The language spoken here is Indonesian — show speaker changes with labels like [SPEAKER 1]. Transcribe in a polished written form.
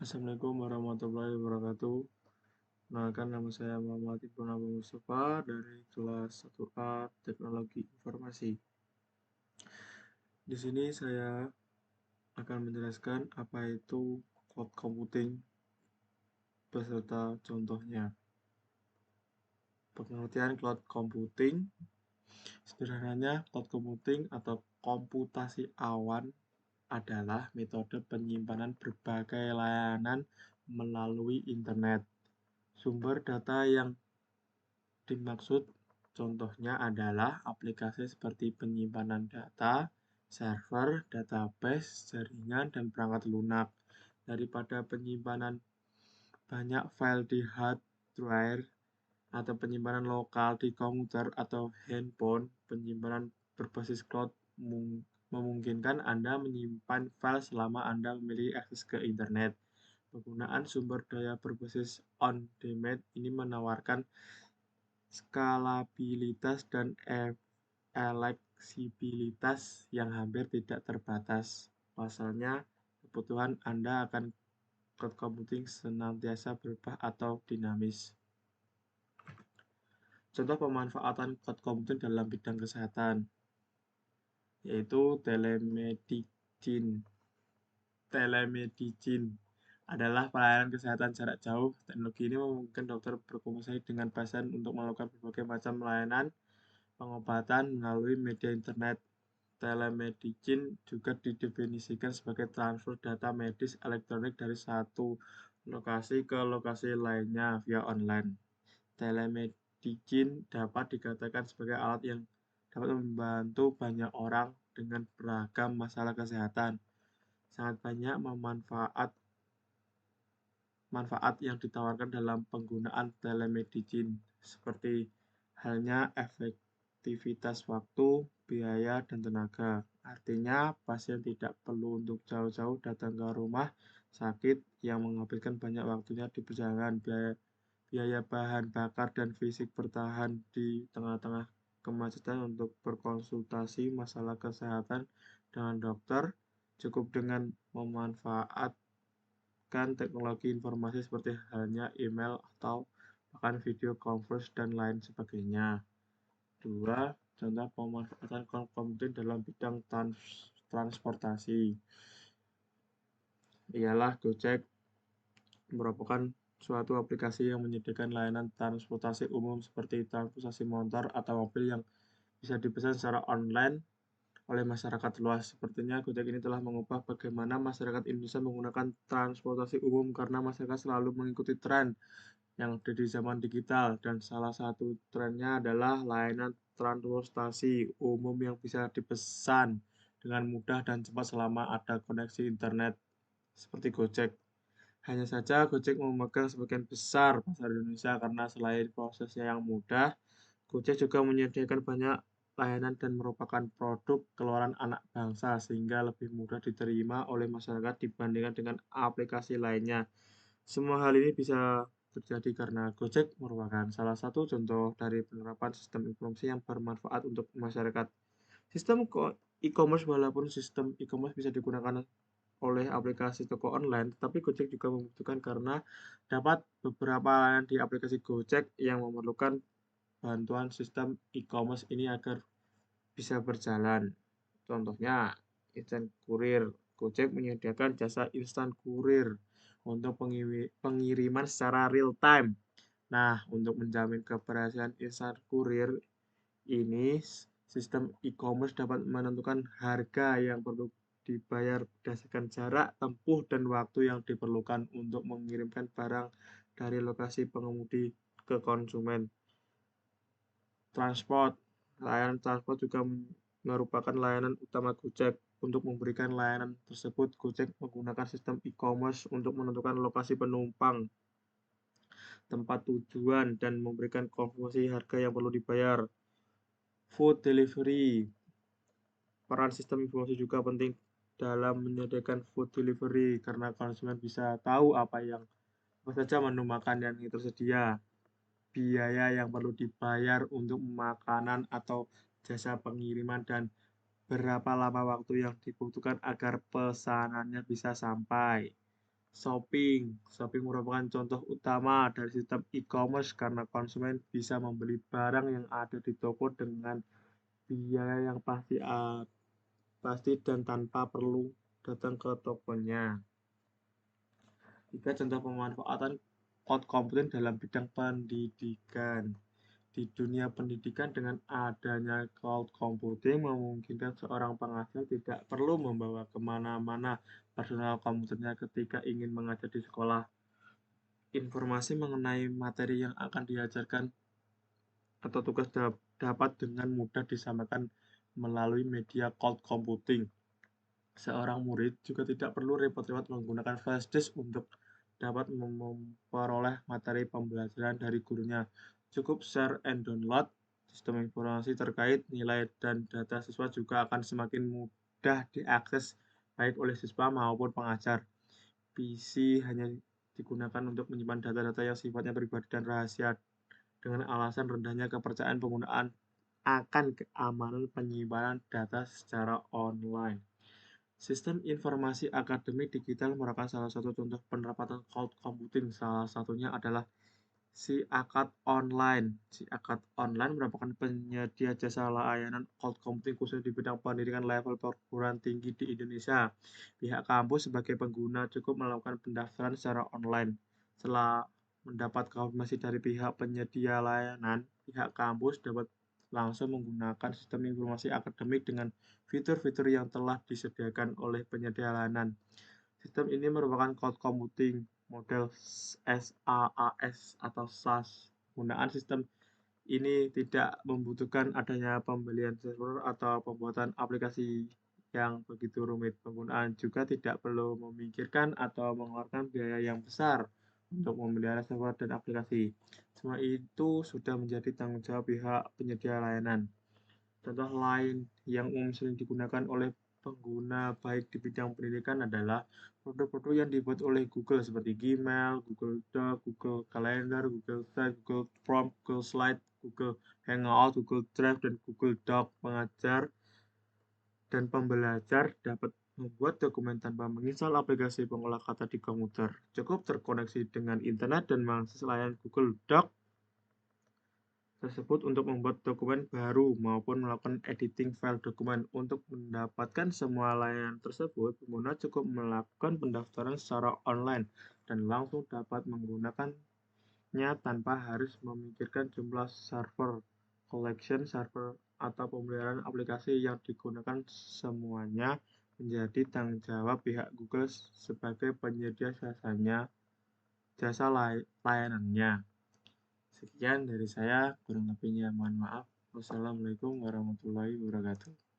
[SPEAKER 1] Assalamualaikum warahmatullahi wabarakatuh. Kenalkan, nama saya Muhammad Ibnu Nabi Mustafa dari kelas 1A Teknologi Informasi. Di sini saya akan menjelaskan apa itu cloud computing beserta contohnya. Pengertian cloud computing, sederhananya cloud computing atau komputasi awan adalah metode penyimpanan berbagai layanan melalui internet. Sumber data yang dimaksud contohnya adalah aplikasi seperti penyimpanan data, server, database, jaringan, dan perangkat lunak. Daripada penyimpanan banyak file di hard drive atau penyimpanan lokal di komputer atau handphone, penyimpanan berbasis cloud memungkinkan Anda menyimpan file selama Anda memiliki akses ke internet. Penggunaan sumber daya berbasis on-demand ini menawarkan skalabilitas dan fleksibilitas yang hampir tidak terbatas. Pasalnya, kebutuhan Anda akan cloud computing senantiasa berubah atau dinamis. Contoh pemanfaatan cloud computing dalam bidang kesehatan, yaitu telemedicine. Telemedicine adalah pelayanan kesehatan jarak jauh. Teknologi ini memungkinkan dokter berkomunikasi dengan pasien untuk melakukan berbagai macam layanan pengobatan melalui media internet. Telemedicine juga didefinisikan sebagai transfer data medis elektronik dari satu lokasi ke lokasi lainnya via online. Telemedicine dapat dikatakan sebagai alat yang dapat membantu banyak orang dengan beragam masalah kesehatan. Sangat banyak manfaat yang ditawarkan dalam penggunaan telemedicine, seperti halnya efektivitas waktu, biaya, dan tenaga. Artinya, pasien tidak perlu untuk jauh-jauh datang ke rumah sakit yang menghabiskan banyak waktunya di perjalanan. Biaya bahan bakar dan fisik bertahan di tengah-tengah kemacetan untuk berkonsultasi masalah kesehatan dengan dokter, cukup dengan memanfaatkan teknologi informasi seperti halnya email atau bahkan video conference dan lain sebagainya. 2. Contoh pemanfaatan cloud computing dalam bidang transportasi ialah Gojek merupakan suatu aplikasi yang menyediakan layanan transportasi umum seperti transportasi motor atau mobil yang bisa dipesan secara online oleh masyarakat luas. Sepertinya Gojek ini telah mengubah bagaimana masyarakat Indonesia menggunakan transportasi umum karena masyarakat selalu mengikuti tren yang ada di zaman digital, dan salah satu trennya adalah layanan transportasi umum yang bisa dipesan dengan mudah dan cepat selama ada koneksi internet seperti Gojek. Hanya saja Gojek memegang sebagian besar pasar Indonesia karena selain prosesnya yang mudah, Gojek juga menyediakan banyak layanan dan merupakan produk keluaran anak bangsa sehingga lebih mudah diterima oleh masyarakat dibandingkan dengan aplikasi lainnya. Semua hal ini bisa terjadi karena Gojek merupakan salah satu contoh dari penerapan sistem informasi yang bermanfaat untuk masyarakat. Sistem e-commerce, walaupun sistem e-commerce bisa digunakan oleh aplikasi toko online, tetapi Gojek juga membutuhkan karena dapat beberapa layanan di aplikasi Gojek yang memerlukan bantuan sistem e-commerce ini agar bisa berjalan. Contohnya, instan kurir. Gojek menyediakan jasa instan kurir untuk pengiriman secara real time. Nah, untuk menjamin keberhasilan instan kurir ini, sistem e-commerce dapat menentukan harga yang perlu dibayar berdasarkan jarak tempuh dan waktu yang diperlukan untuk mengirimkan barang dari lokasi pengemudi ke konsumen. Transport. Layanan transport juga merupakan layanan utama Gojek. Untuk memberikan layanan tersebut, Gojek menggunakan sistem e-commerce untuk menentukan lokasi penumpang, tempat tujuan, dan memberikan konfirmasi harga yang perlu dibayar. Food delivery. Peran sistem informasi juga penting dalam menyediakan food delivery karena konsumen bisa tahu apa saja menu makan yang tersedia, biaya yang perlu dibayar untuk makanan atau jasa pengiriman, dan berapa lama waktu yang dibutuhkan agar pesanannya bisa sampai. Shopping. Shopping merupakan contoh utama dari sistem e-commerce karena konsumen bisa membeli barang yang ada di toko dengan biaya yang pasti dan tanpa perlu datang ke tokonya. 3. Contoh pemanfaatan cloud computing dalam bidang pendidikan. Di dunia pendidikan dengan adanya cloud computing memungkinkan seorang pengajar tidak perlu membawa kemana-mana personal komputernya ketika ingin mengajar di sekolah. Informasi mengenai materi yang akan diajarkan atau tugas dapat dengan mudah disampaikan melalui media cloud computing. Seorang murid juga tidak perlu repot-repot menggunakan flash disk untuk dapat memperoleh materi pembelajaran dari gurunya. Cukup share and download. Sistem informasi terkait nilai dan data siswa juga akan semakin mudah diakses baik oleh siswa maupun pengajar. PC hanya digunakan untuk menyimpan data-data yang sifatnya pribadi dan rahasia dengan alasan rendahnya kepercayaan penggunaan akan keamanan penyimpanan data secara online. Sistem informasi akademik digital merupakan salah satu contoh penerapan cloud computing. Salah satunya adalah SiAkad Online. SiAkad Online merupakan penyedia jasa layanan cloud computing khusus di bidang pendidikan level perguruan tinggi di Indonesia. Pihak kampus sebagai pengguna cukup melakukan pendaftaran secara online. Setelah mendapat konfirmasi dari pihak penyedia layanan, pihak kampus dapat langsung menggunakan sistem informasi akademik dengan fitur-fitur yang telah disediakan oleh penyedia layanan. Sistem ini merupakan cloud computing model SaaS atau SaaS. Penggunaan sistem ini tidak membutuhkan adanya pembelian server atau pembuatan aplikasi yang begitu rumit. Penggunaan juga tidak perlu memikirkan atau mengeluarkan biaya yang besar untuk memelihara server dan aplikasi. Semua itu sudah menjadi tanggung jawab pihak penyedia layanan. Contoh lain yang umum sering digunakan oleh pengguna baik di bidang pendidikan adalah produk-produk yang dibuat oleh Google seperti Gmail, Google Doc, Google Calendar, Google Site, Google Form, Google Slide, Google Hangout, Google Drive, dan Google Doc. Pengajar dan pembelajar dapat membuat dokumen tanpa menginstal aplikasi pengolah kata di komputer. Cukup terkoneksi dengan internet dan mengakses layanan Google Doc tersebut untuk membuat dokumen baru maupun melakukan editing file dokumen. Untuk mendapatkan semua layanan tersebut, pengguna cukup melakukan pendaftaran secara online dan langsung dapat menggunakannya tanpa harus memikirkan jumlah server, collection server, atau pemeliharaan aplikasi yang digunakan. Semuanya menjadi tanggung jawab pihak Google sebagai penyedia jasa layanannya. Sekian dari saya, kurang lebihnya mohon maaf. Wassalamualaikum warahmatullahi wabarakatuh.